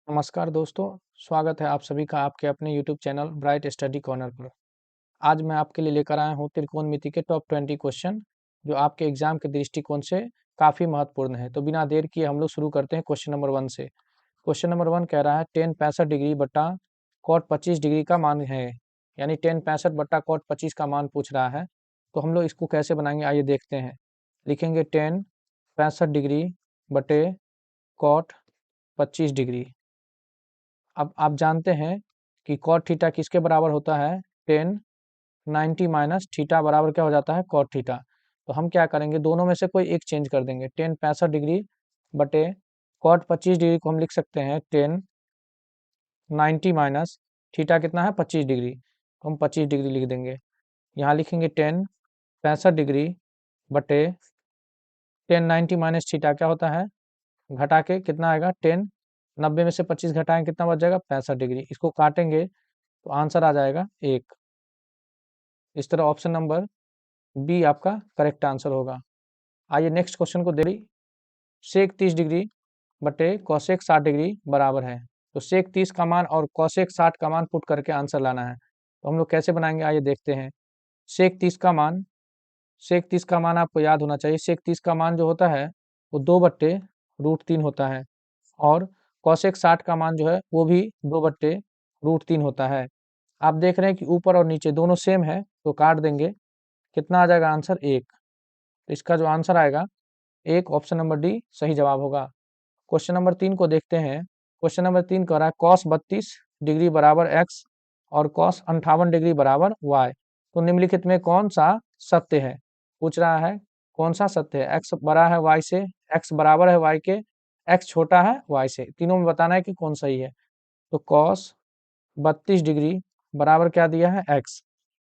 नमस्कार दोस्तों, स्वागत है आप सभी का आपके अपने YouTube channel bright study corner पर। आज मैं आपके लिए लेकर आया हूँ त्रिकोणमिति के टॉप 20 क्वेश्चन जो आपके एग्जाम के दृष्टिकोण से काफ़ी महत्वपूर्ण है। तो बिना देर किए हम लोग शुरू करते हैं क्वेश्चन नंबर 1 से। क्वेश्चन नंबर 1 कह रहा है टेन 65 डिग्री बटा कॉट 25 डिग्री का मान है, यानी टेन 65 बटा कॉट 25 का मान पूछ रहा है। तो हम लोग इसको कैसे बनाएंगे आइए देखते हैं। लिखेंगे टेन 65 डिग्री बटे कॉट 25 डिग्री। अब आप जानते हैं कि कॉट थीटा किसके बराबर होता है, टेन 90 माइनस थीटा बराबर क्या हो जाता है, कॉट थीटा। तो हम क्या करेंगे, दोनों में से कोई एक चेंज कर देंगे। टेन 65 डिग्री बटे कॉट 25 डिग्री को हम लिख सकते हैं टेन 90 माइनस थीटा कितना है 25 डिग्री, तो हम 25 डिग्री लिख देंगे। यहाँ लिखेंगे टेन 65 डिग्री बटे टेन 90 माइनस थीटा क्या होता है, घटा के कितना आएगा, टेन 90 में से 25 घटाएंगे कितना बच जाएगा 65 डिग्री। इसको काटेंगे तो आंसर आ जाएगा 1। इस तरह ऑप्शन नंबर बी आपका करेक्ट आंसर होगा। आइए नेक्स्ट क्वेश्चन को देखिए। सेक 30 डिग्री बटे कॉसेक 60 डिग्री बराबर है। तो सेक 30 का मान और कॉसेक 60 का मान पुट करके आंसर लाना है। तो हम लोग कैसे बनाएंगे आइए देखते हैं। सेक 30 का मान, सेक 30 का मान आपको याद होना चाहिए। सेक 30 का मान जो होता है वो 2/√3 होता है, और कॉसेक 60 का मान जो है वो भी 2/√3 होता है। आप देख रहे हैं कि ऊपर और नीचे दोनों सेम है, तो काट देंगे, कितना आ जाएगा आंसर 1। तो इसका जो आंसर आएगा 1, ऑप्शन नंबर डी सही जवाब होगा। क्वेश्चन नंबर 3 को देखते हैं। क्वेश्चन नंबर 3 कह रहा है कॉस 32 डिग्री बराबर एक्स और कॉस 58 डिग्री बराबर वाई। तो निम्नलिखित में कौन सा सत्य है, पूछ रहा है कौन सा सत्य है। एक्स बड़ा है वाई से, एक्स बराबर है वाई के, एक्स छोटा है वाई से, तीनों में बताना है कि कौन सही है। तो कॉस 32 डिग्री बराबर क्या दिया है एक्स,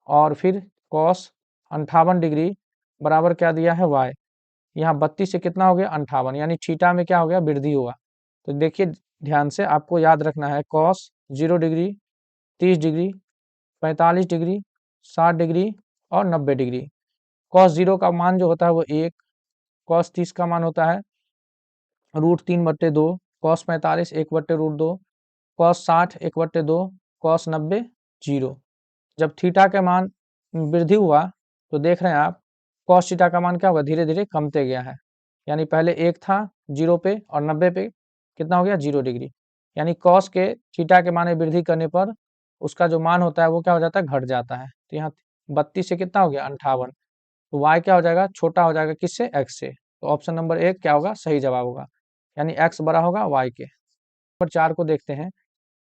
और फिर कॉस 58 डिग्री बराबर क्या दिया है वाई। यहाँ 32 से कितना हो गया 58, यानी थीटा में क्या हो गया, वृद्धि हुआ। तो देखिए ध्यान से, आपको याद रखना है cos 0 degree, 30 degree, 45 degree, 60 degree और 90 डिग्री। कॉस 0 का मान जो होता है वो 1, कॉस 30 का मान होता है √3/2, कॉस 45 1/√2, कॉस 60 1/2, कॉस 90 0। जब थीटा के मान वृद्धि हुआ तो देख रहे हैं आप कॉस थीटा का मान क्या होगा, धीरे धीरे कमते गया है। यानी पहले 1 था 0 पे और 90 पे कितना हो गया 0 डिग्री। यानी कॉस के थीटा के मान में वृद्धि करने पर उसका जो मान होता है वो क्या हो जाता है, घट जाता है। तो यहाँ 32 से कितना हो गया 58, तो वाई क्या हो जाएगा, छोटा हो जाएगा किससे, एक्स से। तो ऑप्शन नंबर 1 क्या होगा, सही जवाब होगा, यानी एक्स बड़ा होगा वाई के। नंबर 4 को देखते हैं।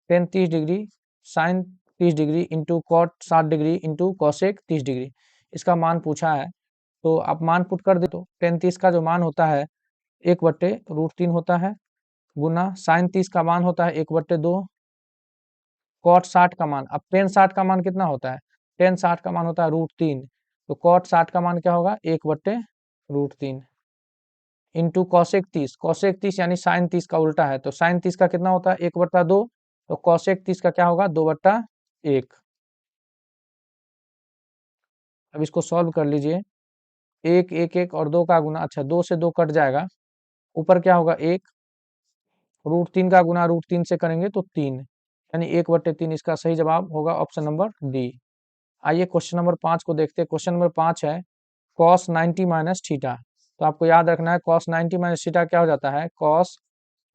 Tan 30 degree sine 30 degree into cot 60 degree into cosec 30 degree, इसका मान पूछा है। तो आप मान पुट कर दे, तो टेन 30 का जो मान होता है 1/√3 होता है, गुना साइन 30 का मान होता है 1/2, कॉट 60 का मान, अब टेन 60 का मान कितना होता है, टेन 60 का मान होता है √3, तो कॉट 60 का मान क्या होगा 1/√3 इंटू कॉसेक 30, कॉसेक 30 यानी साइन 30 का उल्टा है, तो साइन 30 का कितना होता है 1/2, तो कॉसेक 30 का क्या होगा 2/1। अब इसको सॉल्व कर लीजिए। 1 1 1 और 2 का गुना, अच्छा 2 से 2 कट जाएगा, ऊपर क्या होगा 1, √3 का गुना √3 से करेंगे तो 3, यानी 1/3। इसका सही जवाब होगा ऑप्शन नंबर डी। आइए क्वेश्चन नंबर 5 को देखते हैं। क्वेश्चन नंबर 5 है कॉस 90 माइनस थीटा। तो आपको याद रखना है कॉस 90 माइनस थीटा क्या हो जाता है, कॉस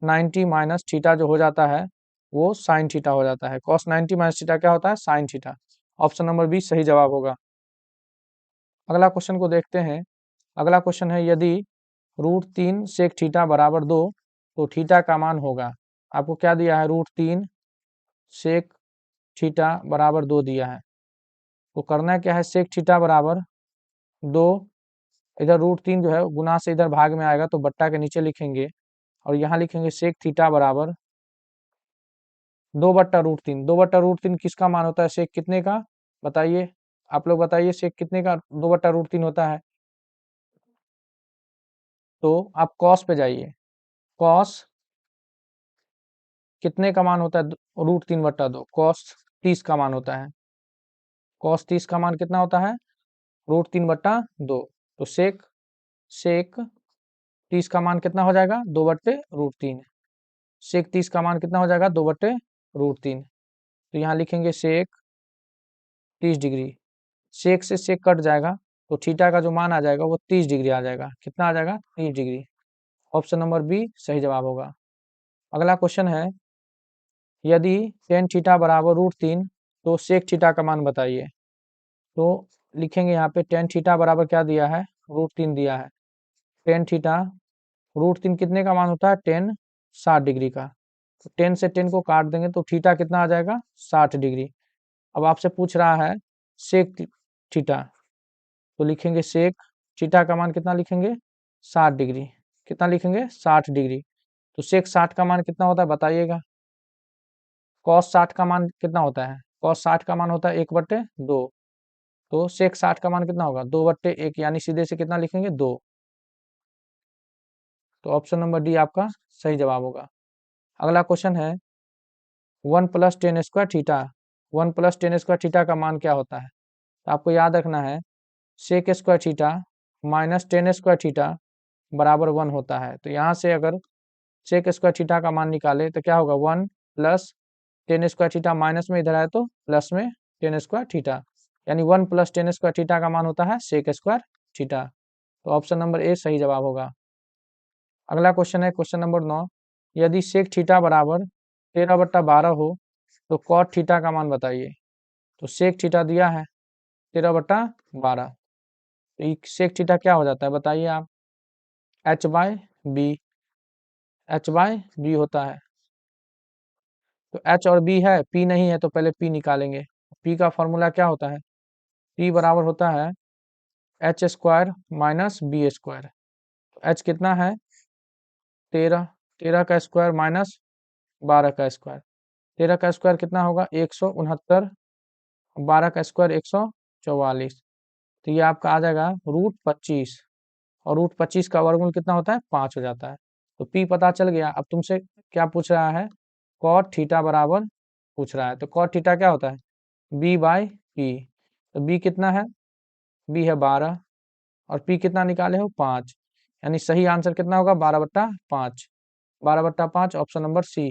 90 माइनस थीटा जो हो जाता है वो साइन थीटा हो जाता है। कॉस 90 माइनस थीटा क्या होता है, sine theta. Option number B सही जवाब होगा। अगला क्वेश्चन को देखते हैं। अगला क्वेश्चन है यदि √3 सेक थीटा बराबर 2 तो थीटा का मान होगा। आपको क्या दिया है, √3 सेक थीटा बराबर 2 दिया है। तो करना क्या है, सेक थीटा बराबर 2, इधर √3 जो है गुना से इधर भाग में आएगा तो बट्टा के नीचे लिखेंगे, और यहाँ लिखेंगे सेक थीटा बराबर 2/√3। 2/√3 किसका मान होता है, सेक कितने का, बताइए, आप लोग बताइए सेक कितने का 2/√3 होता है। तो आप कॉस पे जाइए, कॉस कितने का मान होता है, √3/2, कॉस 30 का मान होता है। कॉस 30 का मान कितना होता है, √3/2। तो सेक सेक 30 का मान कितना हो जाएगा 2/√3। सेक 30 का मान कितना हो जाएगा, 2/√3। तो यहाँ लिखेंगे सेक 30 डिग्री, सेक से सेक कट जाएगा तो थीटा का जो मान आ जाएगा वो 30 डिग्री आ जाएगा। कितना आ जाएगा, 30 डिग्री। ऑप्शन नंबर बी सही जवाब होगा। अगला क्वेश्चन है, यदि टेन थीटा बराबर √3 तो सेक थीटा का मान बताइए। तो लिखेंगे यहाँ पे टेन थीटा बराबर क्या दिया है, √3 दिया है। टेन थीटा √3 कितने का मान होता है, 10 60 डिग्री का। तो 10 से 10 को काट देंगे तो थीटा कितना आ जाएगा, 60 डिग्री। अब आपसे पूछ रहा है सेक थीटा, तो लिखेंगे सेक थीटा का मान कितना लिखेंगे, 60 डिग्री। कितना लिखेंगे, 60 डिग्री। तो सेक 60 का मान कितना होता है बताइएगा। कॉस 60 का मान कितना होता है, कॉस 60 का मान होता है 1/2। तो सेक 60 का मान कितना होगा, 2/1, यानी सीधे से कितना लिखेंगे, 2। तो ऑप्शन नंबर डी आपका सही जवाब होगा। अगला क्वेश्चन है, 1 + tan² थीटा, 1 + tan² थीटा का मान क्या होता है। तो आपको याद रखना है sec² theta minus tan² theta बराबर 1 होता है। तो यहाँ से अगर sec² थीटा का मान निकाले तो क्या होगा, 1 + tan² थीटा माइनस में इधर आए तो प्लस में tan² थीटा, यानी 1 + tan² थीटा का मान होता है sec² थीटा। तो ऑप्शन नंबर ए सही जवाब होगा। अगला क्वेश्चन है क्वेश्चन नंबर 9, यदि सेक थीटा बराबर 13/12 हो तो कॉट थीटा का मान बताइए। तो सेक थीटा दिया है 13/12, तो सेक थीटा क्या हो जाता है बताइए आप, h/b, h/b होता है। तो h और b है, p नहीं है, तो पहले p निकालेंगे। p का फॉर्मूला क्या होता है, p बराबर होता है h² - b²। तो h कितना है, 13, 13 का स्क्वायर माइनस 12 का स्क्वायर। 13 का स्क्वायर कितना होगा, 169, 12 का स्क्वायर 144। तो ये आपका आ जाएगा √25, और √25 का वर्गमूल कितना होता है, 5 हो जाता है। तो p पता चल गया। अब तुमसे क्या पूछ रहा है, कॉट थीटा बराबर पूछ रहा है। तो कॉट थीटा क्या होता है, b/p। तो b कितना है, b है 12, और p कितना निकाले हो, 5, यानी सही आंसर कितना होगा, 12/5। 12/5 ऑप्शन नंबर सी।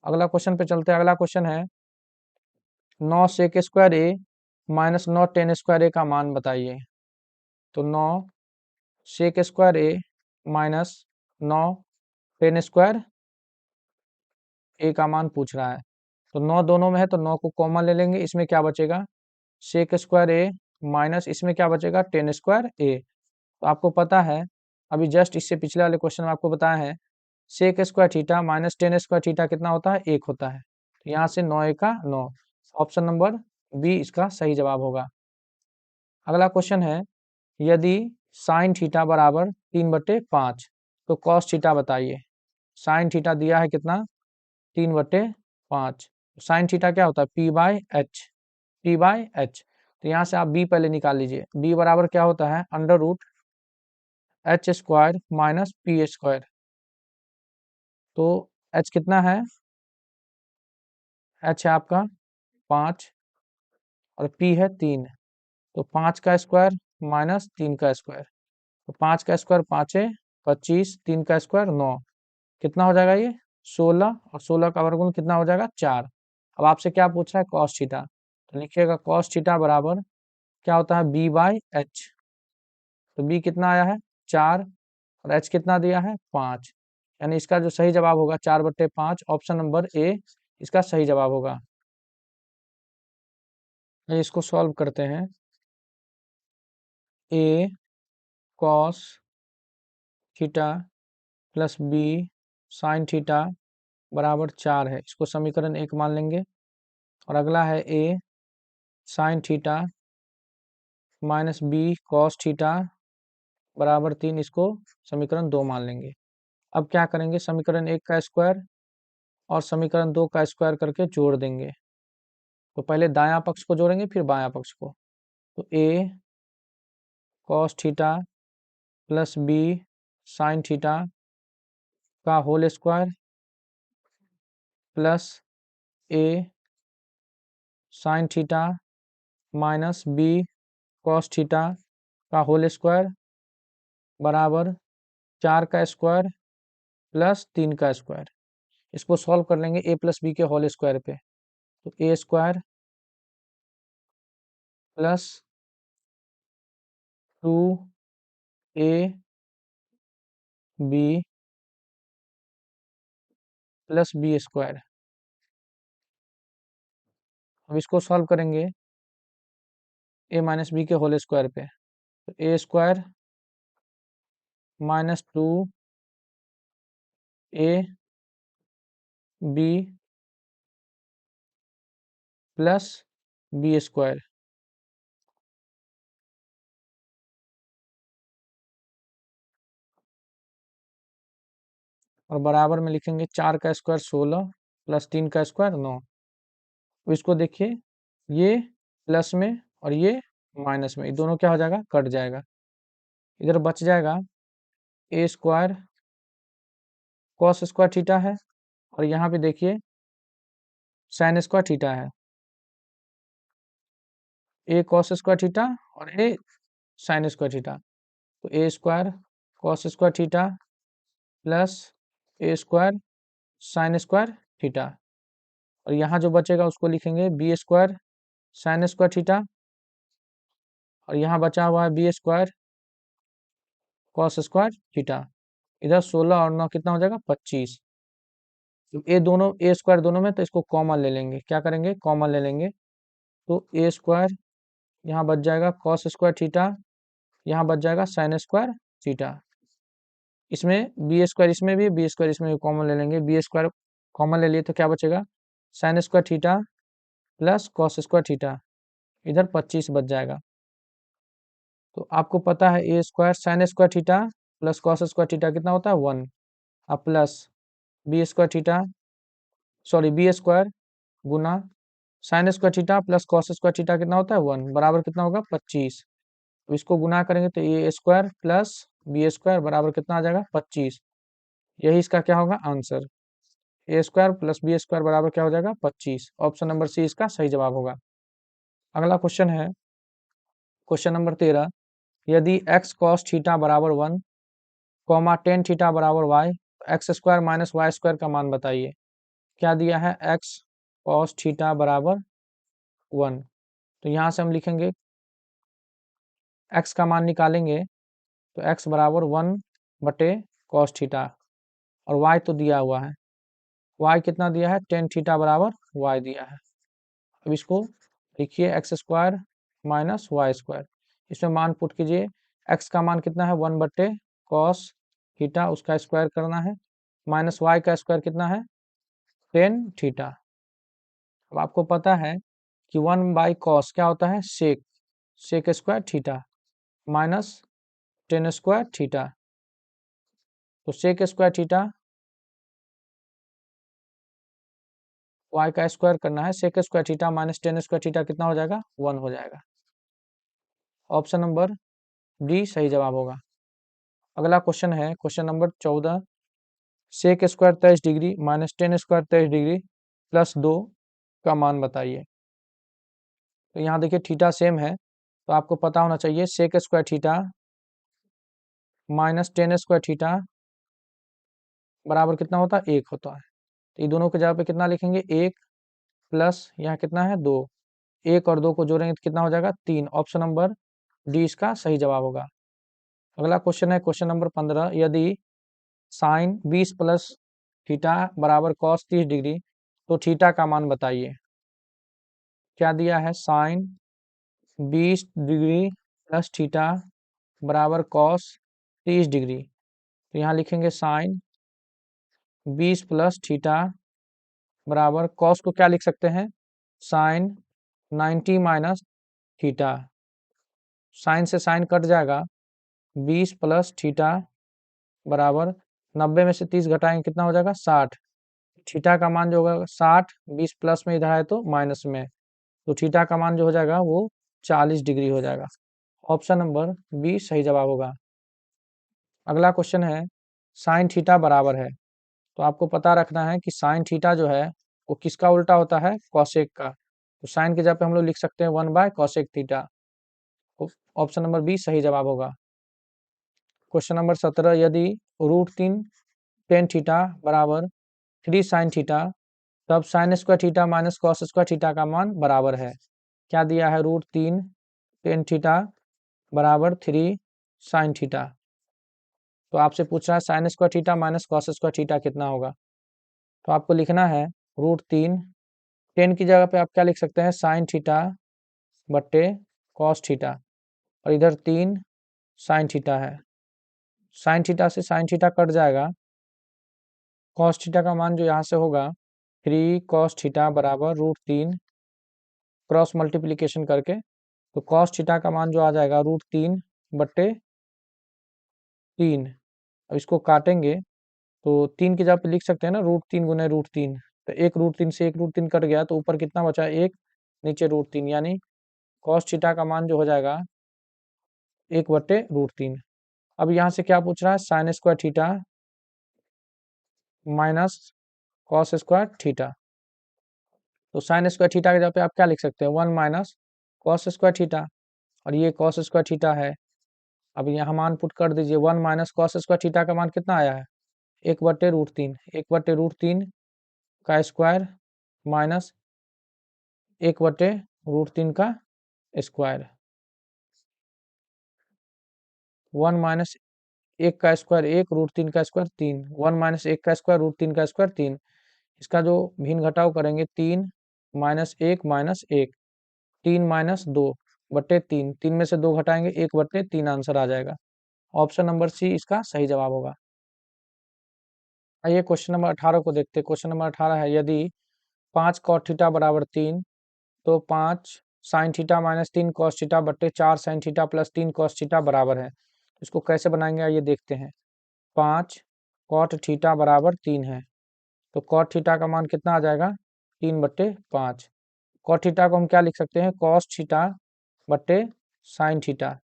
अगला क्वेश्चन पे चलते हैं। अगला क्वेश्चन है, 9 sec² a minus 9 tan² a का मान बताइए। तो 9 sec² a minus 9 tan² a का मान पूछ रहा है। तो 9 दोनों में है तो 9 को कॉमन ले लेंगे, इसमें क्या बचेगा, sec² a माइनस इसमें क्या बचेगा, tan² a। तो आपको पता है, अभी जस्ट इससे पिछले वाले क्वेश्चन में आपको बताया है sec² theta minus tan² theta कितना होता है, 1 होता है। तो यहाँ से 9 का 9, ऑप्शन नंबर बी इसका सही जवाब होगा। अगला क्वेश्चन है, यदि साइन थीटा बराबर 3/5 तो कॉस थीटा बताइए। साइन थीटा दिया है कितना, 3/5। साइन थीटा क्या होता है, p/h, p/h। तो यहाँ से आप b पहले निकाल लीजिए। b बराबर क्या होता है, √h² माइनस p²। तो h कितना है, h है आपका 5 और p है 3। तो 5 का स्क्वायर माइनस 3 का स्क्वायर। तो 5 का स्क्वायर 5 है 25, 3 का स्क्वायर 9, कितना हो जाएगा ये, 16, और 16 का वर्गमूल कितना हो जाएगा, 4। अब आपसे क्या पूछ रहा है, कॉस थीटा। तो लिखिएगा कॉस थीटा बराबर क्या होता है, b/h। तो b कितना आया है, 4, और h कितना दिया है, 5, यानी इसका जो सही जवाब होगा 4/5, ऑप्शन नंबर ए इसका सही जवाब होगा। इसको सॉल्व करते हैं। a cos theta plus b sine theta बराबर 4 है, इसको समीकरण 1 मान लेंगे। और अगला है a sine theta minus b cos theta बराबर 3, इसको समीकरण 2 मान लेंगे। अब क्या करेंगे, समीकरण 1 का स्क्वायर और समीकरण 2 का स्क्वायर करके जोड़ देंगे। तो पहले दायां पक्ष को जोड़ेंगे फिर बायां पक्ष को। तो a cos theta plus b sine theta का whole square plus a sine theta minus b cos theta का होल स्क्वायर बराबर 4 का स्क्वायर प्लस 3 का स्क्वायर। इसको सॉल्व कर लेंगे a प्लस बी के होल स्क्वायर पे, तो a square plus 2 a B plus B square. अब इसको सॉल्व करेंगे a माइनस बी के होल स्क्वायर पे, तो a square minus 2 a B plus B square. और बराबर में लिखेंगे 4 का स्क्वायर 16 प्लस 3 का स्क्वायर 9। तो इसको देखिए, ये प्लस में और ये माइनस में, ये दोनों क्या हो जाएगा, कट जाएगा। इधर बच जाएगा a square cos square theta है, और यहाँ पे देखिए साइन स्क्वायर थीटा है। a कॉस स्क्वायर थीटा और a साइन स्क्वायर थीटा, तो a square cos square theta plus a square sine square theta. और यहाँ जो बचेगा उसको लिखेंगे B square sine square theta, और यहाँ बचा हुआ है B square cos square theta. इधर 16 और 9 कितना हो जाएगा, 25। तो ए दोनों ए स्क्वायर दोनों में, तो इसको कॉमन ले लेंगे। क्या करेंगे, कॉमन ले लेंगे। तो ए स्क्वायर यहाँ बच जाएगा कॉस स्क्वायर थीटा, यहाँ बच जाएगा साइन स्क्वायर थीटा। इसमें बी स्क्वायर इसमें भी, बी स्क्वायर इसमें भी कॉमन ले लेंगे। बी स्क्वायर कॉमन ले लिए तो क्या बचेगा, sine square theta plus cos square theta, इधर 25 बच जाएगा। तो आपको पता है a square sine square theta plus cos square theta कितना होता है, 1। अब plus B square theta, sorry B square गुना sine square theta plus cos square theta कितना होता है, 1, बराबर कितना होगा, 25। तो इसको गुना करेंगे तो ए स्क्वायर प्लस बी स्क्वायर बराबर कितना आ जाएगा, 25। यही इसका क्या होगा, आंसर। ए स्क्वायर प्लस बी स्क्वायर बराबर क्या हो जाएगा, 25। ऑप्शन नंबर सी इसका सही जवाब होगा। अगला क्वेश्चन है क्वेश्चन नंबर 13। यदि एक्स कॉस थीटा बराबर 1 कॉमा टेन थीटा बराबर Y, X square minus Y square का मान बताइए। क्या दिया है, एक्स कॉस थीटा बराबर 1। तो यहाँ से हम लिखेंगे एक्स का मान निकालेंगे, तो एक्स बराबर 1 बटे कॉस थीटा, और वाई तो दिया हुआ है, वाई कितना दिया है, टेन थीटा बराबर वाई दिया है। अब इसको लिखिए X square minus Y square, इसमें मान पुट कीजिए। एक्स का मान कितना है, 1 बटे कॉस थीटा, उसका स्क्वायर करना है, माइनस वाई का स्क्वायर कितना है, टेन थीटा। अब आपको पता है कि 1 बाई कॉस क्या होता है, sec, sec square theta minus tan square theta. तो सेक स्क्वायर थीटा वाई का स्क्वायर करना है, sec square theta minus tan square theta कितना हो जाएगा, 1 हो जाएगा। ऑप्शन नंबर डी सही जवाब होगा। अगला क्वेश्चन है question number 14। Sec square 23 degree minus tan square 23 degree plus 2 का मान बताइए। तो यहाँ देखिए थीटा सेम है, तो आपको पता होना चाहिए sec square theta minus tan square theta बराबर कितना होता है, 1 होता है। तो ये दोनों के जगह पे कितना लिखेंगे, 1 प्लस यहाँ कितना है, 2। 1 और 2 को जोड़ेंगे तो कितना हो जाएगा, 3। ऑप्शन नंबर डी इसका सही जवाब होगा। अगला क्वेश्चन है क्वेश्चन नंबर 15। यदि साइन 20 प्लस थीटा बराबर कॉस 30 डिग्री, तो थीटा का मान बताइए। क्या दिया है, साइन 20 डिग्री प्लस थीटा बराबर कॉस 30 डिग्री। तो यहाँ लिखेंगे साइन 20 प्लस थीटा बराबर कॉस को क्या लिख सकते हैं, साइन 90 माइनस थीटा। साइन से साइन कट जाएगा, 20 प्लस थीटा बराबर 90 में से 30 घटाएंगे कितना हो जाएगा, 60। थीटा का मान जो होगा 60, 20 प्लस में इधर है तो माइनस में, तो थीटा का मान जो हो जाएगा वो 40 डिग्री हो जाएगा। ऑप्शन नंबर बी सही जवाब होगा। अगला क्वेश्चन है साइन थीटा बराबर है, तो आपको पता रखना है कि साइन थीटा जो है वो किसका उल्टा होता है, कॉसेक का। तो साइन की जगह पे हम लोग लिख सकते हैं 1 by cosec theta. Option number B सही जवाब होगा। Question number 17। यदि √3 टेन थीटा बराबर 3 साइन थीटा, तब sine square theta minus cos square theta का मान बराबर है, क्या दिया है, √3 टेन थीटा बराबर 3 साइन थीटा। तो आपसे पूछ रहा है sine square theta minus cos square theta कितना होगा। तो आपको लिखना है √3, टेन की जगह पे आप क्या लिख सकते हैं, साइन थीटा बट्टे कॉस थीटा, और इधर 3 साइन थीटा है। साइन थीटा से साइन थीटा कट जाएगा, कॉस थीटा का मान जो यहाँ से होगा 3 कॉस थीटा बराबर √3, क्रॉस मल्टीप्लिकेशन करके, तो कॉस थीटा का मान जो आ जाएगा √3 बट्टे 3। अब इसको काटेंगे तो 3 की जगह पे लिख सकते हैं ना, √3 गुने √3, तो एक √3 से एक √3 कट गया, तो ऊपर कितना बचा, एक, नीचे √3, यानी कॉस थीटा का मान जो हो जाएगा 1/√3। अब यहाँ से क्या पूछ रहा है, sine square theta minus cos square theta. तो साइन स्क्वायर थीटा की जगह पे आप क्या लिख सकते हैं, 1 माइनस कॉस स्क्वायर थीटा, और ये कॉस स्क्वायर थीटा है। अब यहाँ मान पुट कर दीजिए, 1 माइनस कॉस स्क्वायर थीटा का मान कितना आया है, 1/√3, 1/√3 का स्क्वायर माइनस 1/√3 का स्क्वायर, 1 माइनस 1 का स्क्वायर 1, √3 का स्क्वायर 3, 1 माइनस 1 का स्क्वायर √3 का स्क्वायर 3। इसका जो भिन्न घटाव करेंगे, 3 माइनस 1 माइनस 1, 3 माइनस 2/3, 3 में से 2 घटाएंगे, 1/3 आंसर आ जाएगा। ऑप्शन नंबर सी इसका सही जवाब होगा। आइए क्वेश्चन नंबर 18 को देखते हैं। क्वेश्चन नंबर 18 है, यदि 5 cot थीटा बराबर 3, तो 5 sign theta minus 3 cos theta बट्टे 4 sine theta plus 3 cos theta बराबर है। इसको कैसे बनाएंगे, आइए देखते हैं। 5 cot थीटा बराबर 3 है, तो cot थीटा का मान कितना आ जाएगा, 3/5। cot थीटा को हम क्या लिख सकते हैं, कॉस थीटा बट्टे साइन थीटा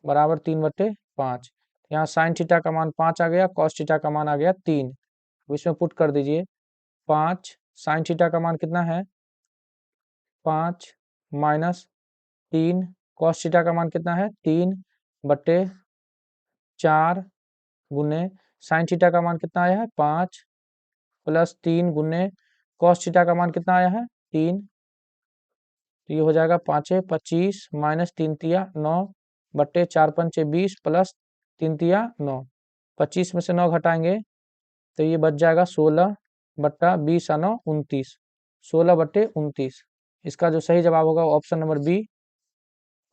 बराबर 3/5। यहाँ साइन थीटा का मान 5 आ गया, कॉस थीटा का मान आ गया 3। अब इसमें पुट कर दीजिए, 5 साइन थीटा का मान कितना है, 5 माइनस 3 कॉस थीटा का मान कितना है, 3/4 गुने साइन थीटा का मान कितना आया है, 5 प्लस 3 गुने कॉस थीटा का मान कितना आया है, 3। तो ये हो जाएगा 5 25 माइनस 3 तिया 9 बट्टे 4 पंचे 20 प्लस 3 तिया 9। 25 में से 9 घटाएंगे तो ये बच जाएगा 16 बट्टा 20 और 9 29, 16/29। इसका जो सही जवाब होगा option number B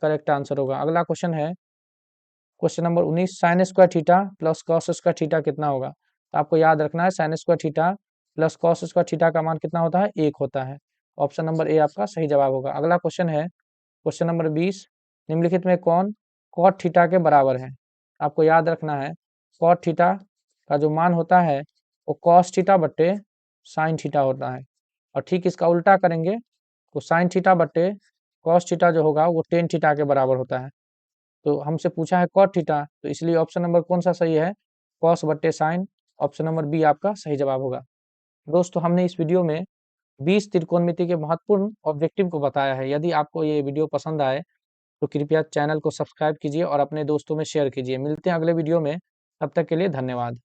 correct answer होगा। अगला क्वेश्चन है, question number 19, sine square theta plus cos square theta कितना होगा। तो आपको याद रखना है, sine square theta plus cos square theta का मान कितना होता है, 1 होता है। ऑप्शन नंबर ए आपका सही जवाब होगा। अगला क्वेश्चन है, क्वेश्चन नंबर 20, निम्नलिखित में कौन कॉट थीटा के बराबर है। आपको याद रखना है, कॉट थीटा का जो मान होता है वो कॉस थीटा बट्टे साइन थीटा होता है, और ठीक इसका उल्टा करेंगे तो साइन थीटा बट्टे कॉस थीटा जो होगा वो टेन थीटा के बराबर होता है। तो हमसे पूछा है कॉट थीटा, तो इसलिए ऑप्शन नंबर कौन सा सही है, कॉस बट्टे साइन, ऑप्शन नंबर बी आपका सही जवाब होगा। दोस्तों, हमने इस वीडियो में 20 त्रिकोणमिति के महत्वपूर्ण ऑब्जेक्टिव को बताया है। यदि आपको ये वीडियो पसंद आए तो कृपया चैनल को सब्सक्राइब कीजिए और अपने दोस्तों में शेयर कीजिए। मिलते हैं अगले वीडियो में, तब तक के लिए धन्यवाद।